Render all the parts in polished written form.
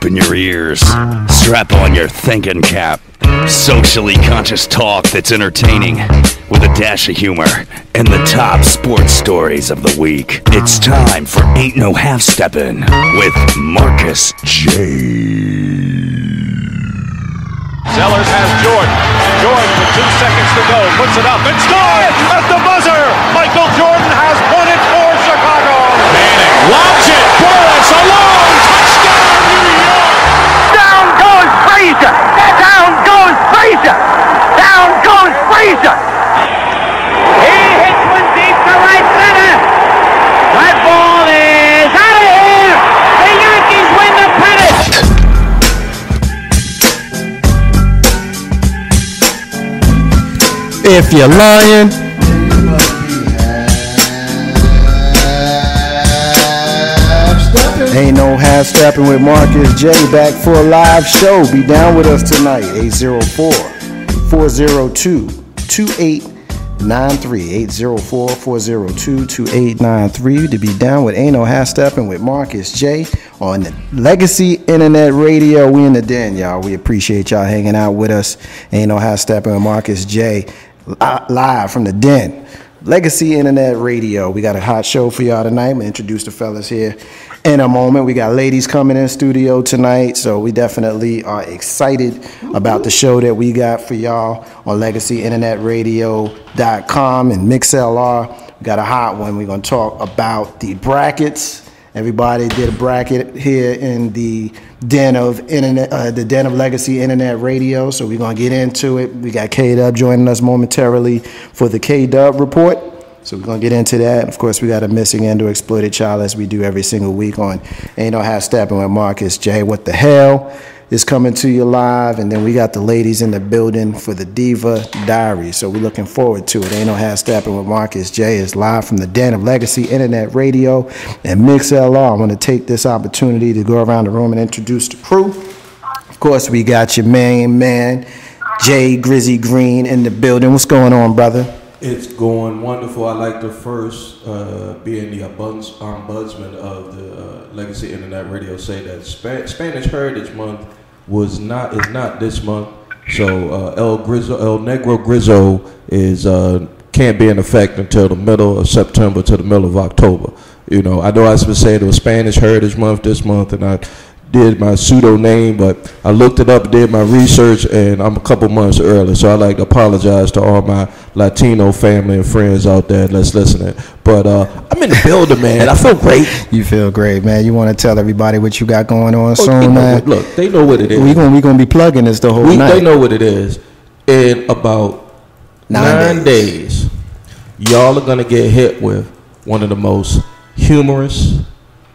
open your ears, strap on your thinking cap. Socially conscious talk that's entertaining with a dash of humor and the top sports stories of the week. It's time for Ain't No Half Steppin' with Marcus J. Sellers has Jordan. Jordan with 2 seconds to go. Puts it up and scores at the buzzer. Michael Jordan has won it for Chicago. Manning lobs it. Boris alone. Touchdown, New York. Down goes Frazier. Down goes Frazier. Down goes Frazier. He hits one deep to right center. That ball is out of here. The Yankees win the pennant. If you're lying, ain't no half stepping with Marcus J. Back for a live show. Be down with us tonight. 804-402-2893. 804-402-2893 to be down with Ain't No Half Stepping with Marcus J. on the Legacy Internet Radio. We in the den, y'all. We appreciate y'all hanging out with us. Ain't No Half Stepping with Marcus J. Live from the den. Legacy Internet Radio. We got a hot show for y'all tonight. I'm going to introduce the fellas here in a moment. We got ladies coming in studio tonight, so we definitely are excited about the show that we got for y'all on LegacyInternetRadio.com and MixLR. We got a hot one. We're going to talk about the brackets. Everybody did a bracket here in the den of Legacy Internet Radio, so we're going to get into it. We got K-Dub joining us momentarily for the K-Dub report, so we're going to get into that. Of course, we got a missing and or exploited child, as we do every single week on Ain't No Half Stepping with Marcus J. What the hell is coming to you live, and then we got the ladies in the building for the Diva Diary, so we're looking forward to it. Ain't No Half Stepping with Marcus J. is live from the den of Legacy Internet Radio and MixLR. I want to take this opportunity to go around the room and introduce the crew. Of course, we got your main man, Jay Grizzy Green, in the building. What's going on, brother? It's going wonderful. I'd like to first, being the ombudsman of the Legacy Internet Radio, say that Spanish Heritage Month is not this month. So El Negro Grizzo can't be in effect until the middle of September to the middle of October. You know I was saying it was Spanish Heritage Month this month, and I did my pseudo name, but I looked it up, did my research, and I'm a couple months early, so I'd like to apologize to all my Latino family and friends out there that's listening. But I'm in the building, man. I feel great. You feel great, man. You want to tell everybody what you got going on soon, man? Look, they know what it is. We gonna be plugging this the whole night. They know what it is. In about 9 days, y'all are gonna get hit with one of the most humorous,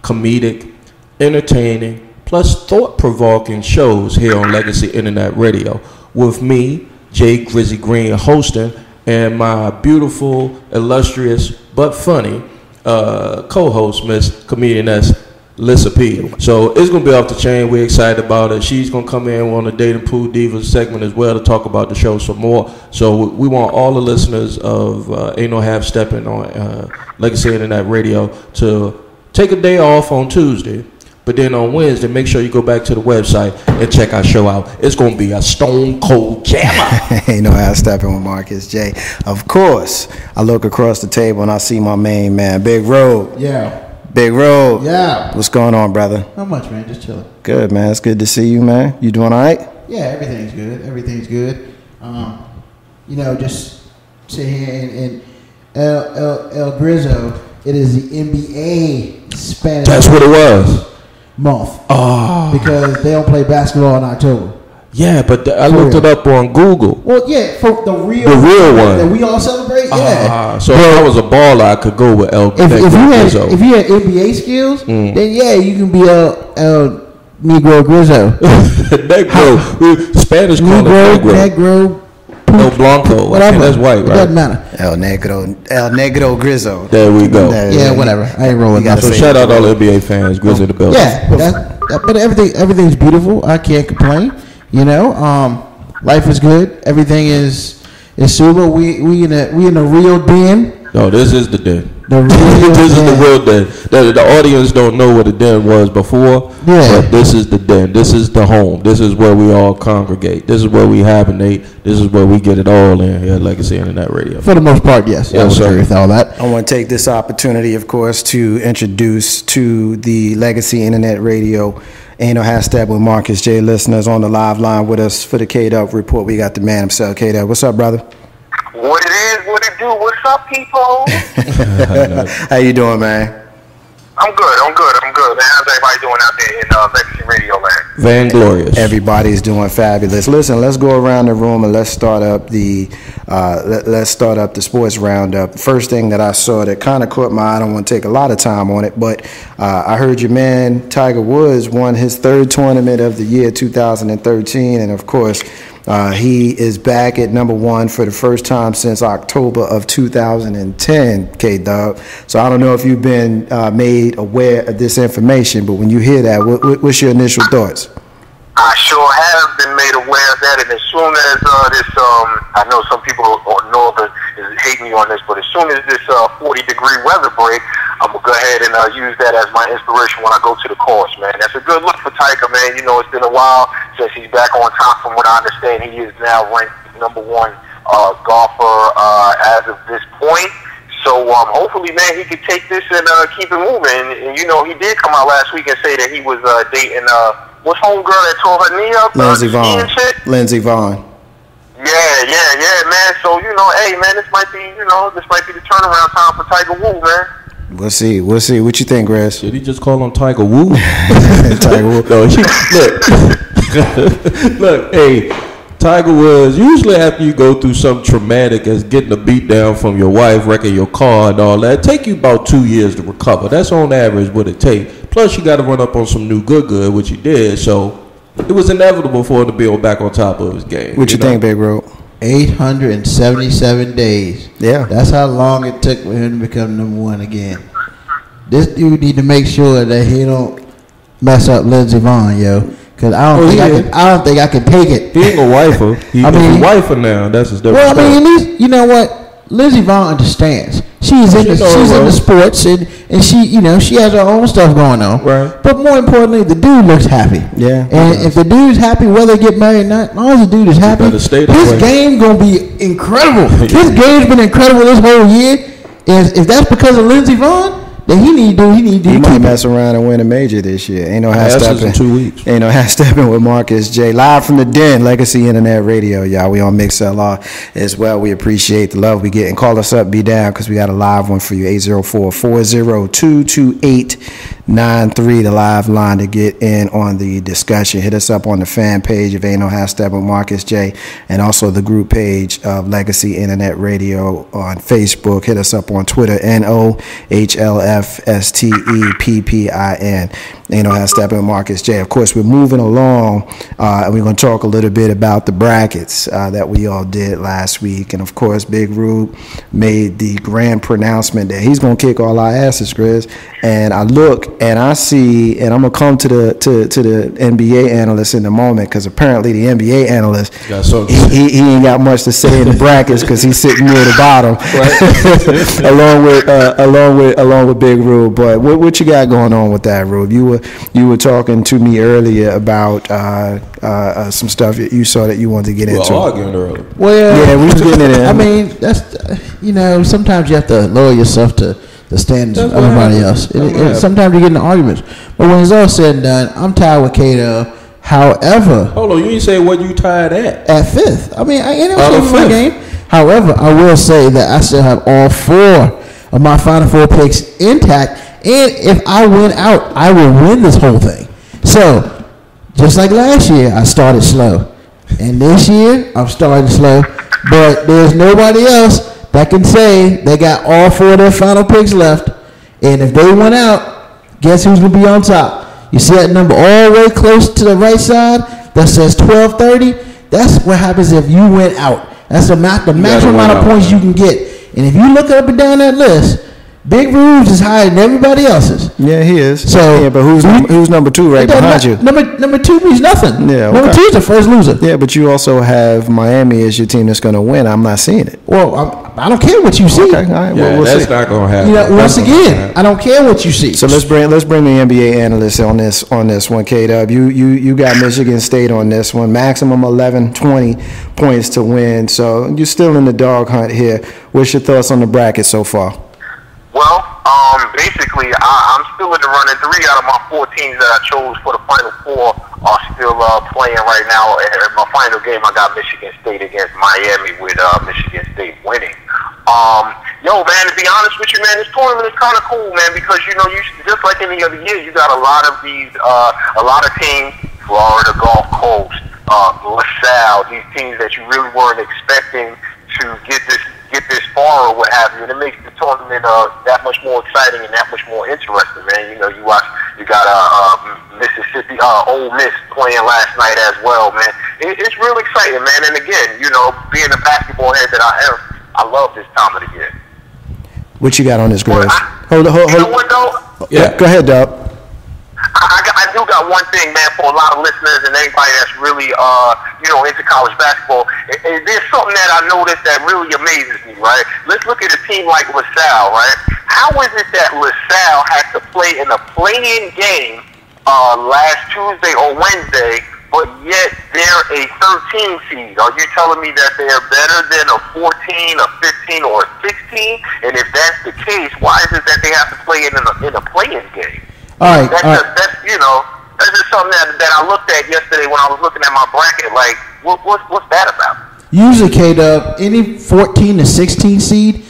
comedic, entertaining, plus thought-provoking shows here on Legacy Internet Radio, with me, Jay Grizzy Green, hosting, and my beautiful, illustrious, but funny co-host, Miss Comedianess Lissa P. So it's going to be off the chain. We're excited about it. She's going to come in on the Dating Pool Divas segment as well to talk about the show some more. So we want all the listeners of Ain't No Half Stepping on Legacy Internet Radio to take a day off on Tuesday. But then on Wednesday, make sure you go back to the website and check our show out. It's going to be a stone cold jammer. Ain't No Half Stepping with Marcus J. Of course, I look across the table and I see my main man, Big Road. Yeah. Big Road. Yeah. What's going on, brother? Not much, man. Just chilling. Good, man. It's good to see you, man. You doing all right? Yeah, everything's good. Everything's good. Just sit here and El Grizzo. It is the NBA Spanish. That's what it was. Month. Oh. Because they don't play basketball in October. Yeah, but I looked it up on Google. Well, yeah, for the real one that we all celebrate. Yeah. So if I was a baller, I could go with El. If you had NBA skills, then yeah, you can be El Negro Grizzo. Negro, Spanish call it Negro. El Blanco. Whatever. That's white, right? It doesn't matter. El Negro Grizzo. There we go. Yeah, whatever. I ain't rolling that. So shout out all the NBA fans. Grizzo the building. Yeah, but everything's beautiful. I can't complain. Life is good. Everything is super. We in a real den. No, this is the den. This is the real den. The audience don't know what the den was before, but this is the den. This is the home. This is where we all congregate. This is where we hibernate. This is where we get it all in here, Legacy Internet Radio. For the most part, yes. I would agree with all that. I want to take this opportunity, of course, to introduce to the Legacy Internet Radio Ain't No Hashtag with Marcus J listeners on the live line with us for the K-Dub report. We got the man himself, K-Dub. What's up, brother? What it is, what it do, what's up, people? How you doing, man? I'm good, man. How's everybody doing out there in Legacy Radio land? Vanglorious. Everybody's doing fabulous. Listen, let's go around the room and let's start up the sports roundup. First thing that I saw that kind of caught my eye, I don't want to take a lot of time on it, but I heard your man Tiger Woods won his third tournament of the year 2013, and of course he is back at number one for the first time since October of 2010, K-Dub. So I don't know if you've been made aware of this information, but when you hear that, what's your initial thoughts? I sure have been made aware of that, and as soon as I know some people hate me on this, but as soon as this 40-degree weather break, I'm going to go ahead and use that as my inspiration when I go to the course, man. That's a good look for Tiger, man. You know, it's been a while since he's back on top. From what I understand, he is now ranked number one golfer as of this point. So hopefully, man, he could take this and keep it moving. And, you know, he did come out last week and say that he was dating what's homegirl that tore her knee up? Lindsey Vonn. Yeah, man. So, you know, hey, man, this might be the turnaround time for Tiger Woo, man. We'll see. What you think, Grass? Did he just call him Tiger Woo? Tiger Woo. No, look, hey, Tiger Woods, usually after you go through something traumatic as getting a beat down from your wife, wrecking your car and all that, it take you about 2 years to recover. That's on average what it takes. Plus, you got to run up on some new good, which he did. So, it was inevitable for him to be back on top of his game. What you think, Big Road? 877 days. Yeah. That's how long it took for him to become number one again. This dude need to make sure that he don't mess up Lindsey Vonn, yo. Cause I don't think I can take it. He ain't a wifer. He's a wifer now. That's his difference. Well, I mean, at least you know what Lindsey Vonn understands. She's in the sports and she has her own stuff going on. Right. But more importantly, the dude looks happy. Yeah. And if the dude's happy, whether they get married or not, as long as the dude is happy, his game gonna be incredible. His game's been incredible this whole year. And if that's because of Lindsey Vonn, then he might mess around and win a major this year. Ain't no half stepping in 2 weeks. Ain't no half stepping with Marcus J. Live from the Den, Legacy Internet Radio, y'all. We on MixLR as well. We appreciate the love we get. And call us up, be down, because we got a live one for you. 804-402-2893, the live line to get in on the discussion. Hit us up on the fan page of Ain't No Half Stepping with Marcus J. And also the group page of Legacy Internet Radio on Facebook. Hit us up on Twitter, NOHLFSTEPPIN. Ain't No Half Stepping with Marcus J. Of course, we're moving along, and we're going to talk a little bit about the brackets that we all did last week. And of course, Big Rube made the grand pronouncement that he's going to kick all our asses, Chris. And I look and I see, and I'm going to come to the NBA analyst in a moment, because apparently the NBA analyst, he ain't got much to say in the brackets because he's sitting near the bottom, along with Big Rube. But what you got going on with that, Rube? You were talking to me earlier about some stuff that you saw that you wanted to get into. Arguing earlier. Well, yeah, we was getting it in. I mean, that's sometimes you have to lower yourself to the standards of everybody else. Sometimes you get into arguments, but when it's all said and done, I'm tired with Kato. However, hold on, you didn't say what you tied at? At fifth. I mean, I ain't never saying my game. However, I will say that I still have all four of my Final Four picks intact, and if I win out, I will win this whole thing. So, just like last year, I started slow, and this year I'm starting slow. But there's nobody else that can say they got all four of their final picks left, and if they went out, guess who's gonna be on top? You see that number all the way close to the right side that says 1230? That's what happens if you went out. That's the maximum amount of points you can get. And if you look up and down that list, Big Rubes is higher than everybody else's. Yeah, he is. So, yeah, but who's number 2 right behind you? Number 2 means nothing. Yeah, okay. Number 2 is the first loser. Yeah, but you also have Miami as your team that's going to win. I'm not seeing it. Well, I don't care what you see. Okay, all right. Yeah, we'll that's see. not going to happen. You know, once again, I don't care what you see. So let's bring the NBA analyst on this one, K-Dub. You got Michigan State on this one. Maximum 20 points to win. So you're still in the dog hunt here. What's your thoughts on the bracket so far? Well, basically, I'm still in the running. 3 out of my 4 teams that I chose for the Final Four are still playing right now. In my final game, I got Michigan State against Miami with Michigan State winning. Yo, man, to be honest with you, man, this tournament is kind of cool, man, because, you know, you just like any other year, you got a lot of teams, Florida Gulf Coast, LaSalle, these teams that you really weren't expecting to get this far or what have you, and it makes the tournament that much more exciting and that much more interesting, man. You know, you got Mississippi, Ole Miss playing last night as well, man. It's real exciting, man. And again, you know, being a basketball head that I am, I love this time of the year. What you got on this, Graves? Hold on. You know what, though? Yeah, go ahead, Dub. I do got one thing, man, for a lot of listeners and anybody that's really, into college basketball. There's something that I noticed that really amazes me, right? Let's look at a team like LaSalle, right? How is it that LaSalle has to play in a play-in game last Tuesday or Wednesday, but yet they're a 13 seed? Are you telling me that they're better than a 14, a 15, or a 16? And if that's the case, why is it that they have to play in a play-in game? All right. That's just something that I looked at yesterday when I was looking at my bracket. Like, what's that about? Usually, K-Dub, any 14 to 16 seed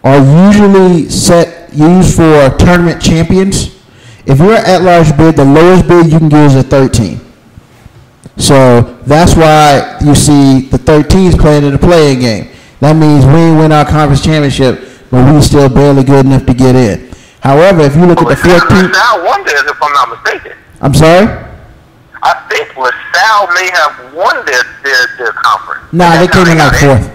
are usually used for tournament champions. If you're an at-large bid, the lowest bid you can get is a 13. So that's why you see the 13s playing in the play-in game. That means we ain't win our conference championship, but we still barely good enough to get in. However, if you look at the 14... LaSalle won theirs, if I'm not mistaken. I'm sorry? I think LaSalle may have won their conference. Nah, they came in like 4th.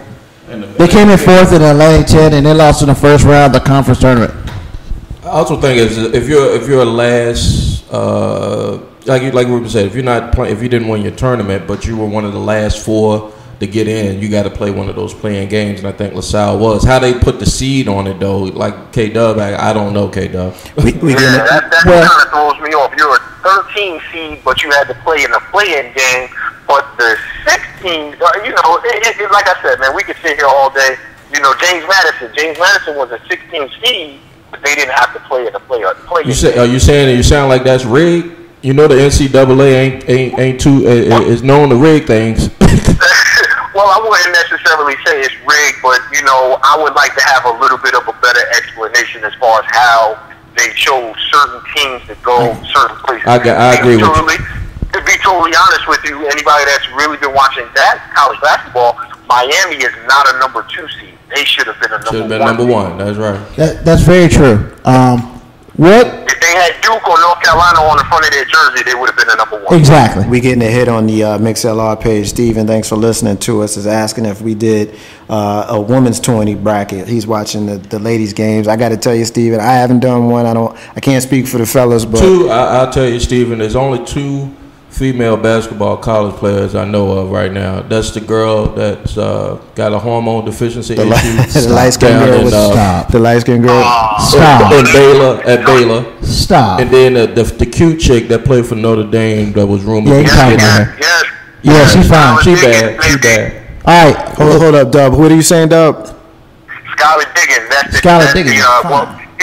They came in 4th in Atlantic 10, and they lost in the first round of the conference tournament. I also think if you're a last, like Ruben said, if you didn't win your tournament, but you were one of the last 4 to get in, you got to play one of those playing games, and I think LaSalle was. How they put the seed on it, though, like K-Dub, I don't know, K-Dub. That kind of throws me off. You're a 13 seed, but you had to play in a play-in game, but the 16, like I said, man, we could sit here all day. You know, James Madison was a 16 seed, but they didn't have to play in a play-in game. Are you saying that you sound like that's rigged? You know the NCAA ain't too is known to rig things. Well, I wouldn't necessarily say it's rigged, but, you know, I would like to have a little bit of a better explanation as far as how they chose certain teams to go certain places. I agree with you. To be totally honest with you, anybody that's really been watching that college basketball, Miami is not a number 2 seed. They should have been a number 1. That's right. That's very true. If they had Duke or North Carolina on the front of their jersey, they would have been a number 1. Exactly. We getting a hit on the MixLR page. Steven, thanks for listening to us. Is asking if we did a women's 20 bracket. He's watching the ladies' games. I got to tell you, Steven, I haven't done one. I can't speak for the fellas, but I'll tell you, Steven. There's only 2 female basketball college players I know of right now. That's the girl that's got a hormone deficiency issue. The light-skinned girl. The light-skinned girl. Stop. At Baylor. Stop. And then the cute chick that played for Notre Dame that was rumored. Yeah, you talking about her. Yeah, she's fine. She bad. All right. Hold up, Dub. What are you saying, Dub? Skylar Diggins. Skylar Diggins.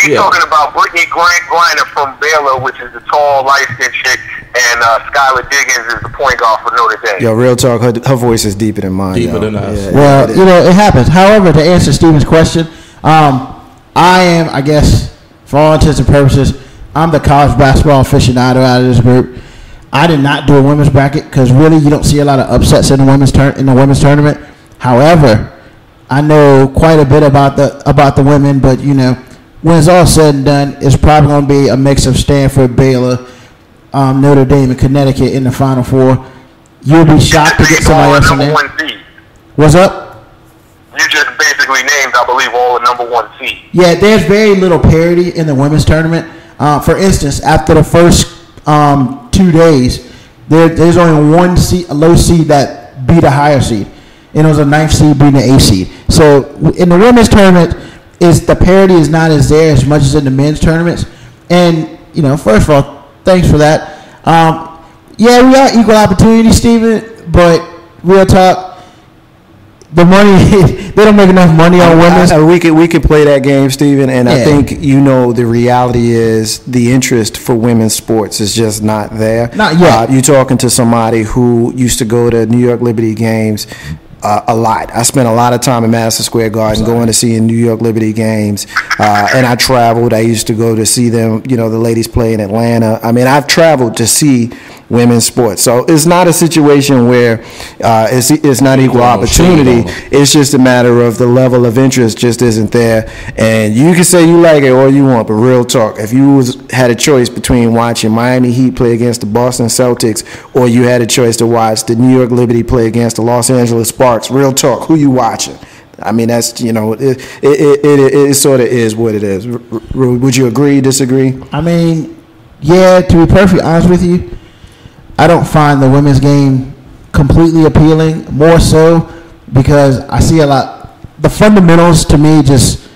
He's talking about Brittany Griner from Baylor, which is the tall, light-skinned chick, and Skylar Diggins is the point guard for Notre Dame. Yo, real talk, her voice is deeper than mine. Deeper than us. Yeah, well, it happens. However, to answer Steven's question, I am, I guess, for all intents and purposes, I'm the college basketball aficionado out of this group. I did not do a women's bracket because really you don't see a lot of upsets in the women's tournament. However, I know quite a bit about the women, but you know, when it's all said and done, it's probably going to be a mix of Stanford, Baylor, Notre Dame, and Connecticut in the Final Four. You'll be shocked to get somebody else in there. What's up? you just basically named, I believe, all the number 1 seeds. Yeah, there's very little parity in the women's tournament. For instance, after the first 2 days, there's only one seed, a low seed that beat a higher seed, and it was a 9th seed beating the 8th seed. So in the women's tournament, the parity is not as there as much as in the men's tournaments. And first of all, thanks for that. Yeah, we are equal opportunity, Steven, but real talk. The money, they don't make enough money on women's. We could play that game, Steven, and I think the reality is the interest for women's sports is just not there. Not yet. You're talking to somebody who used to go to New York Liberty games a lot. I spent a lot of time in Madison Square Garden going to see New York Liberty games, and I traveled. I used to go to see them, the ladies play in Atlanta. I mean, I've traveled to see women's sports. So it's not a situation where it's not equal opportunity. It's just a matter of the level of interest just isn't there. And you can say you like it all you want, but real talk, if you had a choice between watching Miami Heat play against the Boston Celtics or you had a choice to watch the New York Liberty play against the Los Angeles Sparks, real talk, who you watching? I mean, that's, it sort of is what it is. Would you agree, disagree? I mean, yeah, to be perfectly honest with you, I don't find the women's game completely appealing, more so because I see a lot. The fundamentals to me it's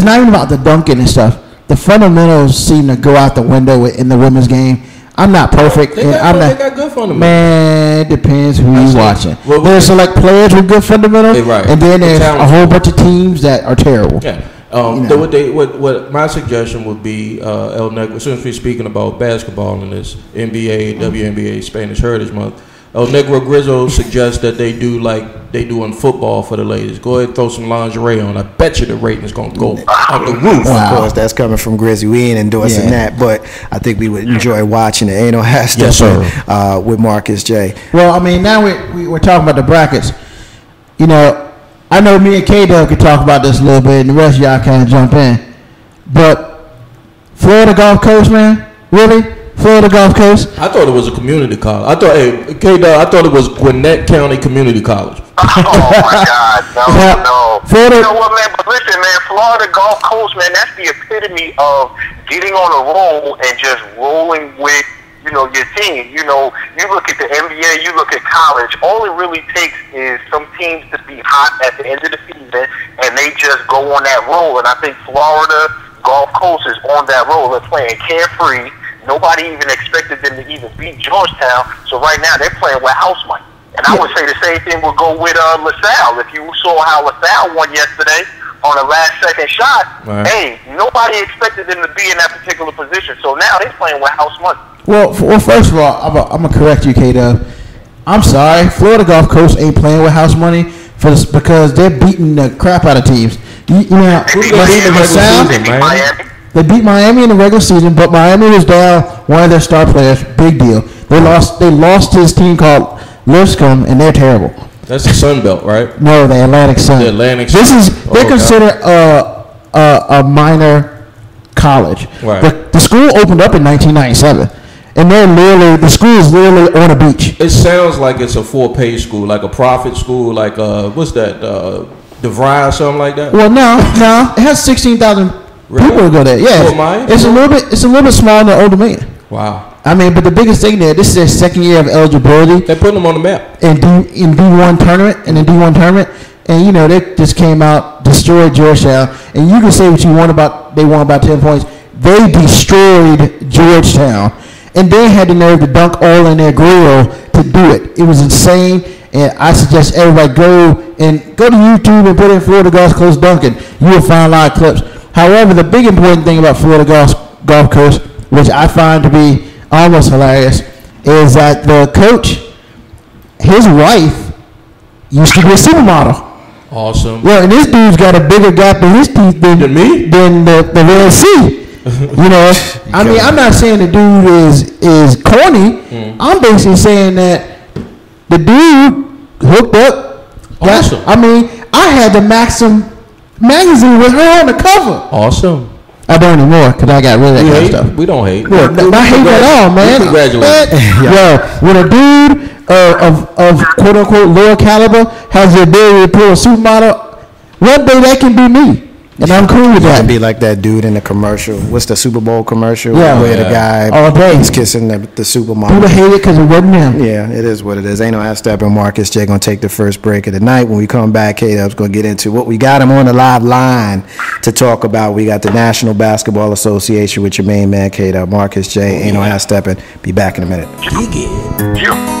not even about the dunking and stuff. The fundamentals seem to go out the window in the women's game. I'm not perfect. They got good fundamentals. Man, it depends who you're watching. There's select players with good fundamentals, and then there's a whole bunch of teams that are terrible. Yeah. What my suggestion would be, El Negro, since we're speaking about basketball in this NBA, WNBA Spanish Heritage Month, El Negro Grizzo suggests that they do like they do in football for the ladies. Go ahead and throw some lingerie on. I bet you the rating's going to go out the roof. Wow. Of course, that's coming from Grizzy. We ain't endorsing that, but I think we would enjoy watching it. Ain't no hashtag with Marcus J. Well, I mean, now we're talking about the brackets. I know me and K-Dub could talk about this a little bit, and the rest of y'all kind of jump in. But Florida Gulf Coast, man, really? Florida Gulf Coast? I thought it was a community college. I thought it was Gwinnett County Community College. Oh my God, no. Florida, you know what, man? But listen, man, Florida Gulf Coast, man, that's the epitome of getting on a roll and just rolling with, your team. You look at the NBA, you look at college. All it really takes is some teams to be hot at the end of the season, and they just go on that roll. And I think Florida Gulf Coast is on that roll. They're playing carefree. Nobody even expected them to even beat Georgetown. So right now they're playing with house money. And I would say the same thing would go with LaSalle. If you saw how LaSalle won yesterday on a last-second shot, hey, nobody expected them to be in that particular position. So now they're playing with house money. Well, first of all, I'm going to correct you, K-Dub. I'm sorry. Florida Gulf Coast ain't playing with house money because they're beating the crap out of teams. They beat Miami in the regular season, but Miami was down one of their star players. Big deal. They lost to this team called Lipscomb, and they're terrible. That's the Sun Belt, right? No, the Atlantic Sun. The Atlantic Sun. They're considered a minor college. Right. The school opened up in 1997. And the school is literally on a beach. It sounds like it's a full-pay school, like a profit school, like what's that, DeVry or something like that? Well, no, it has 16,000 people to go there. Yeah, it's a little bit smaller than Old Dominion. Wow. I mean, but the biggest thing there, this is their second year of eligibility. They put them on the map in D1 tournament, and they just came out, destroyed Georgetown, and you can say what you want about they won about 10 points. They destroyed Georgetown. And they had the nerve to dunk all in their grill to do it. It was insane, and I suggest everybody go to YouTube and put in Florida Gulf Coast dunking. You will find a lot of clips. However, the big important thing about Florida Gulf Coast, which I find to be almost hilarious, is that the coach, his wife, used to be a supermodel. Awesome. Yeah, and this dude's got a bigger gap in his teeth than me, than the Red Sea. I mean, I'm not saying the dude is corny. I'm basically saying that the dude hooked up. Awesome. I mean, I had the Maxim magazine with her on the cover. Awesome. I don't anymore because I got rid of that kind of stuff. We don't hate. Look, I hate at all, man. Congratulations. When a dude of quote unquote lower caliber has the ability to pull a supermodel One day that can be me. And I'm cool with that. Be like that dude in the commercial. What's the Super Bowl commercial? Yeah. Where the guy all day he's kissing the Supermodel. People hate it because it wasn't him. Yeah, it is what it is. Ain't no half stepping. Marcus J gonna take the first break of the night. When we come back, K-Dub's gonna get into what we got him on the live line to talk about. We got the National Basketball Association with your main man K-Dub, Marcus J. Ain't no half stepping. Be back in a minute. Yeah.